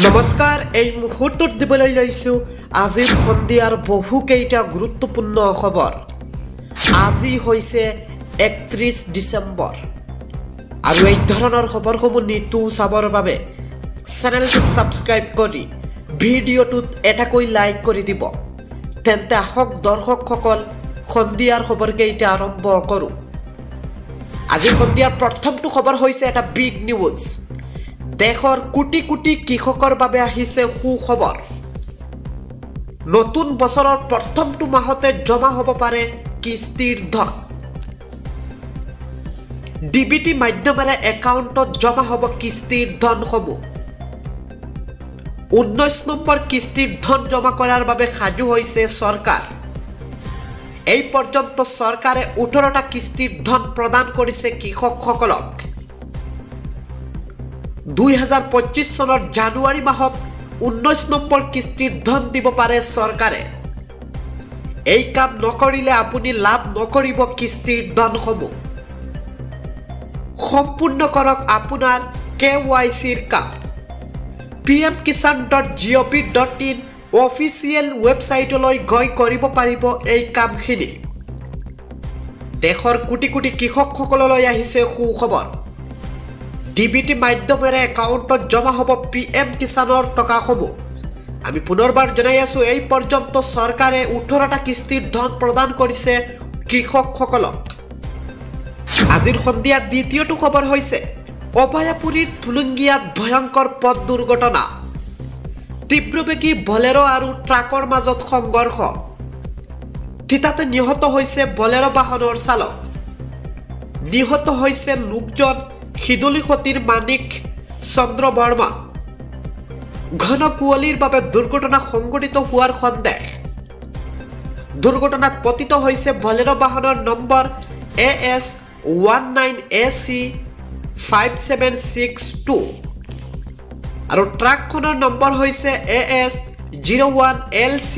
নমস্কাৰ এই মুহূৰ্তত দিবলৈ লৈছো আজিৰ সন্ধিয়াৰ বহুকেইটা গুৰুত্বপূৰ্ণ খবৰ। আজি হৈছে 31 ডিসেম্বৰ আৰু এই ধৰণৰ খবৰসমূহ নিতৌ চাবৰ বাবে চেনেলটো সাবস্ক্ৰাইব কৰি ভিডিঅ'টোত এটাকৈ লাইক কৰি দিব। তেন্তে আহক দৰ্শকসকল সন্ধিয়াৰ খবৰকেইটা আৰম্ভ কৰোঁ। আজিৰ সন্ধিয়াৰ প্ৰথমটো খবৰ হৈছে এটা বিগ নিউজ। দেশৰ কোটি কোটি কৃষকৰ বাবে আহিছে সুখবৰ। নতুন বছৰৰ প্ৰথমটো মাহতে জমা হ'ব পাৰে কিস্তিৰ ধন। ডিবিটি মাধ্যমেৰে একাউণ্টত জমা হ'ব কিস্তিৰ ধনসমূহ। 19 নম্বৰ কিস্তিৰ ধন জমা কৰাৰ বাবে সাজু হৈছে চৰকাৰ। এই পৰ্যন্ত চৰকাৰে 18টা কিস্তিৰ ধন প্ৰদান কৰিছে কৃষকসকলক। 2025 চনৰ জানুৱাৰী মাহত 19 নম্বৰ কিস্তিৰ ধন দিব পাৰে চৰকাৰে। এই কাম নকৰিলে আপুনি লাভ নকৰিব কিস্তিৰ ধনসমূহ। সম্পূৰ্ণ কৰক আপোনাৰ KYCৰ কাম। pmkisan.gov.in অফিচিয়েল ৱেবছাইটলৈ গৈ কৰিব পাৰিব এই কামখিনি। দেশৰ কোটি কোটি কৃষকসকললৈ আহিছে সুখবৰ। ডিবিটি মাধ্যমেৰে একাউণ্টত জমা হ'ব PM কিষাণৰ টকাসমূহ। আমি পুনৰবাৰ জনাই আছো এই পৰ্যন্ত চৰকাৰে 18টা কিস্তিৰ ধন প্ৰদান কৰিছে কৃষকসকলক। আজিৰ সন্ধিয়াৰ দ্বিতীয়টো খবৰ হৈছে অভয়াপুৰীৰ থুলুংগিয়াত ভয়ংকৰ পথ দুৰ্ঘটনা। তীব্ৰবেগী বলেৰো আৰু ট্ৰাকৰ মাজত সংঘৰ্ষ। থিতাতে নিহত হৈছে বলেৰো বাহনৰ চালক। নিহত হৈছে লোকজন শিদুলিখতিৰ মানিক চন্দ্ৰ বৰ্মা। ঘন কুঁৱলীৰ বাবে দুৰ্ঘটনা সংঘটিত হোৱাৰ সন্দেহ। দুৰ্ঘটনাত পতিত হৈছে বলেৰো বাহনৰ নম্বৰ AS19AC 5762 আৰু ট্ৰাকখনৰ নম্বৰ হৈছে AS01LC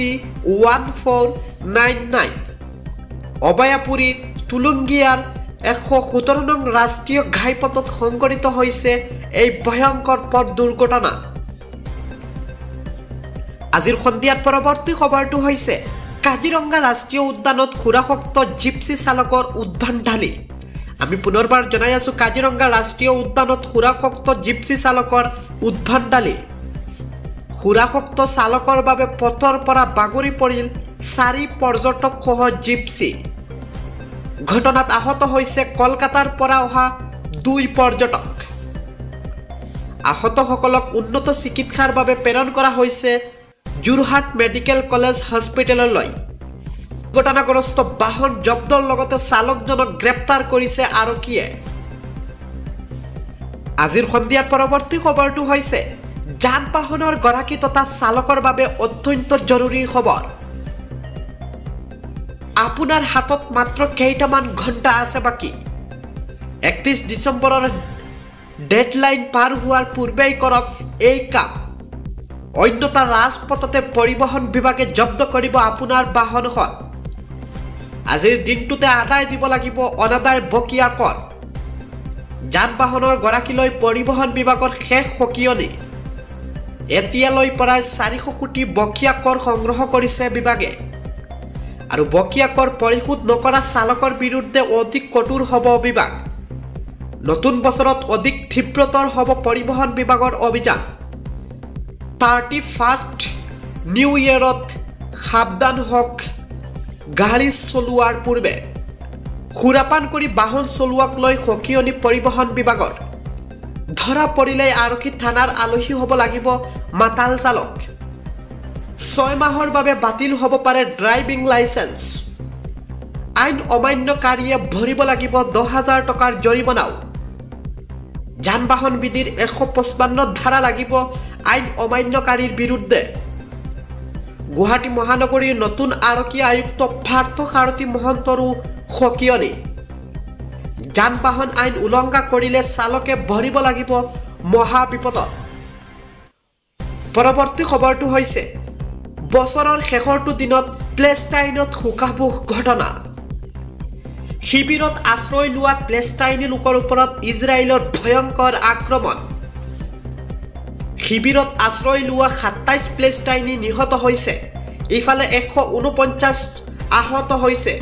1499। অভয়াপুৰীৰ তুলুংগিয়াৰ 117 নং ৰাষ্ট্ৰীয় ঘাইপথত সংঘটিত হৈছে এই ভয়ংকৰ পথ দুৰ্ঘটনা। আজিৰ সন্ধিয়াৰ পৰৱৰ্তী খবৰটো হৈছে কাজিৰঙা ৰাষ্ট্ৰীয় উদ্যানত সুৰাসক্ত জিপচি চালকৰ উদ্ভণ্ডালি। আমি পুনৰবাৰ জনাই আছো কাজিৰঙা ৰাষ্ট্ৰীয় উদ্যানত সুৰাসক্ত জিপচি চালকৰ উদ্ভণ্ডালি। সুৰাসক্ত চালকৰ বাবে পথৰ পৰা বাগৰি পৰিল 4 পৰ্যটকসহ জিপচি। ঘটনাত আহত হৈছে কলকাতাৰ পৰা অহা 2 পৰ্যটক। আহতসকলক উন্নত চিকিৎসাৰ বাবে প্ৰেৰণ কৰা হৈছে যোৰহাট মেডিকেল কলেজ হস্পিটেললৈ। ঘটনাগ্ৰস্ত বাহন জব্দৰ লগতে চালকজনক গ্ৰেপ্তাৰ কৰিছে আৰক্ষীয়ে। আজিৰ সন্ধিয়াৰ পৰৱৰ্তী খবৰটো হৈছে যান বাহনৰ গৰাকী তথা চালকৰ বাবে অত্যন্ত জৰুৰী খবৰ। আপোনাৰ হাতত মাত্ৰ কেইটামান ঘণ্টা আছে বাকী। 31 ডিচেম্বৰৰ ডেডলাইন পাৰ হোৱাৰ পূৰ্বেই কৰক এই কাম। অন্যথা ৰাজপথতে পৰিবহণ বিভাগে জব্দ কৰিব আপোনাৰ বাহনখন। আজিৰ দিনটোতে আদায় দিব লাগিব অনাদায় বকীয়া কৰ। যান বাহনৰ গৰাকীলৈ পৰিবহণ বিভাগৰ শেষ সকিয়নি। এতিয়ালৈ প্ৰায় 400 কোটি বকীয়া কৰ সংগ্ৰহ কৰিছে বিভাগে। আৰু বকীয়া কৰ পৰিশোধ নকৰা চালকৰ বিৰুদ্ধে অধিক কঠোৰ হ'ব বিভাগ। নতুন বছৰত অধিক তীব্ৰতৰ হ'ব পৰিবহণ বিভাগৰ অভিযান। 31st নিউ ইয়েৰত সাৱধান হওক গাড়ী চলোৱাৰ পূৰ্বে। সুৰাপান কৰি বাহন চলোৱাক লৈ সকিয়নি পৰিবহণ বিভাগৰ। ধৰা পৰিলে আৰক্ষী থানাৰ আলহী হ'ব লাগিব মাতাল চালক। 6 মাহৰ বাবে বাতিল হ'ব পাৰে ড্ৰাইভিং লাইচেন্স। আইন অমান্যকাৰীয়ে ভৰিব লাগিব 10,000 টকাৰ জৰিমনাও। যান বাহন বিধিৰ 155 ধাৰা লাগিব আইন অমান্যকাৰীৰ বিৰুদ্ধে। গুৱাহাটী মহানগৰীৰ নতুন আৰক্ষী আয়ুক্ত পাৰ্থ সাৰথী মহন্তৰো সকিয়নি। যান বাহন আইন উলংঘা কৰিলে চালকে ভৰিব লাগিব মহা বিপদত। পৰৱৰ্তী খবৰটো হৈছে বছৰৰ শেষৰটো দিনত প্লেষ্টাইনত শোকাবহ ঘটনা। শিবিৰত আশ্ৰয় লোৱা প্লেষ্টাইনী লোকৰ ওপৰত ইজৰাইলৰ ভয়ংকৰ আক্ৰমণ। শিবিৰত আশ্ৰয় লোৱা ২৭ পেলেষ্টাইনী নিহত হৈছে। ইফালে ১৪৯ আহত হৈছে।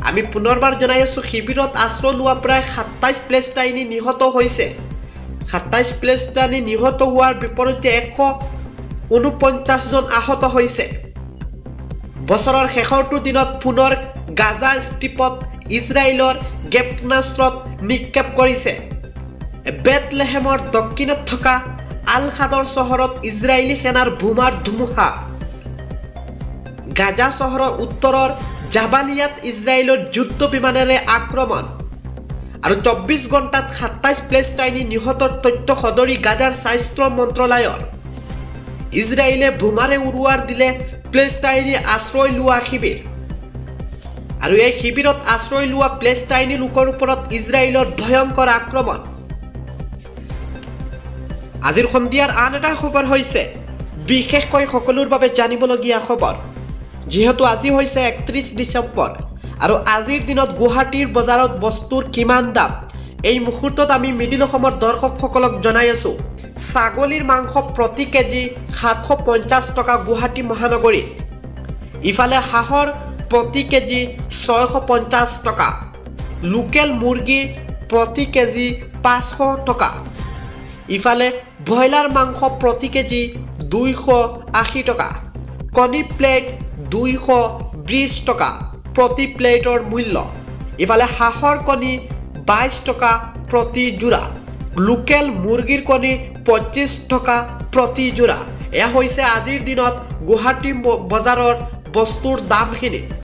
আমি পুনৰবাৰ জনাই আছো, শিবিৰত আশ্ৰয় লোৱা প্ৰায় ২৭ পেলেষ্টাইনী নিহত হৈছে। ২৭ পেলেষ্টাইনী নিহত হোৱাৰ বিপৰীতে ১৪৯ জন আহত হৈছে। বছৰৰ শেষৰটো দিনত পুনৰ গাজা ষ্ট্ৰীপত ইজৰাইলৰ ক্ষেপণাস্ত্ৰত নিক্ষেপ কৰিছে। বেথলেহেমৰ দক্ষিণত থকা আল খাদৰ চহৰত ইজৰাইলী সেনাৰ বোমাৰ ধুমুহা। গাজা চহৰৰ উত্তৰৰ জাবালিয়াত ইজৰাইলৰ যুদ্ধ বিমানেৰে আক্ৰমণ। আৰু ২৪ ঘণ্টাত ২৭ পেলেষ্টাইনী নিহতৰ তথ্য সদৰি গাজাৰ স্বাস্থ্য মন্ত্ৰালয়ৰ। ইজৰাইলে বোমাৰে উৰুৱাৰ দিলে পেলেষ্টাইনী আশ্ৰয় লোৱা শিবিৰ। আৰু এই শিবিৰত আশ্ৰয় লোৱা পেলেষ্টাইনী লোকৰ ওপৰত ইজৰাইলৰ ভয়ংকৰ আক্ৰমণ। আজিৰ সন্ধিয়াৰ আন এটা খবৰ হৈছে বিশেষকৈ সকলোৰ বাবে জানিবলগীয়া খবৰ। যিহেতু আজি হৈছে ৩১ ডিচেম্বৰ আৰু আজিৰ দিনত গুৱাহাটীৰ বজাৰত বস্তুৰ কিমান দাম, এই মুহূৰ্তত আমি মিডিল অসমৰ দৰ্শকসকলক জনাই আছো। ছাগলীৰ মাংস প্ৰতি কেজি ৭৫০ টকা গুৱাহাটী মহানগৰীত। ইফালে হাঁহৰ প্ৰতি কেজি ৬৫০ টকা, লোকেল মুৰ্গী প্ৰতি কেজি ৫০০ টকা। ইফালে ব্ৰইলাৰ মাংস প্ৰতি কেজি ২৮০ টকা, কণী প্লেট ২২০ টকা প্ৰতি প্লেটৰ মূল্য। ইফালে হাঁহৰ কণী ২২ টকা প্ৰতি যোৰা, লোকেল মুৰ্গীৰ কণী ২৫ টকা প্ৰতি যোৰা। এয়া হৈছে আজিৰ দিনত গুৱাহাটী বজাৰৰ বস্তুৰ দামখিনি।